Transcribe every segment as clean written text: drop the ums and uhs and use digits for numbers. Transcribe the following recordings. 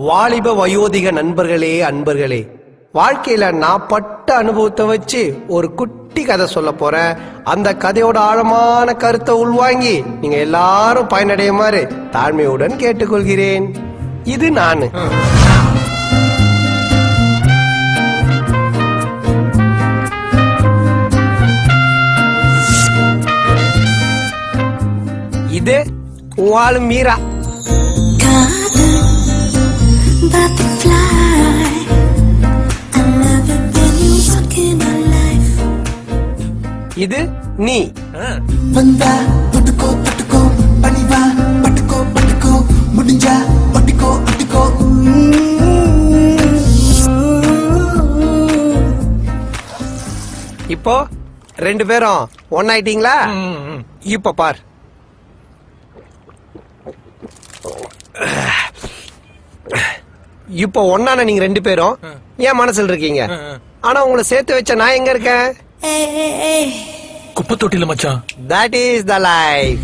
வாலிப வயோதிக நண்பர்களே, அன்பர்களே, வாழ்க்கையில நான் பட்ட அனுபவத்தை வச்சு ஒரு குட்டி கதை சொல்ல போறேன். அந்த கதையோட ஆழமான கருத்தை உள்வாங்கி நீங்க எல்லாரும் பயனடையுமாறு தாழ்மையுடன் கேட்டுக்கொள்கிறேன். இது நானு. இது உன் மீரா. இது நீ. வந்தா பட்டுக்கோ பட்டுக்கோ பணிவா பட்டுக்கோ பட்டுக்கோ முடிஞ்சா பட்டுக்கோ பட்டுக்கோ. இப்போ ரெண்டு பேரும் ஒன்னாயிட்டீங்களா? இப்ப பார். இப்போ ஒன்னான நீங்க ரெண்டு பேரும் ஏன் மனசுல இருக்கீங்க. ஆனா உங்களை சேர்த்து வச்ச நான் எங்க இருக்கேன்? குப்பை தொட்டில மச்சான். That is the life.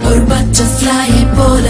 ஒரு பட்டர்ஃப்ளை போல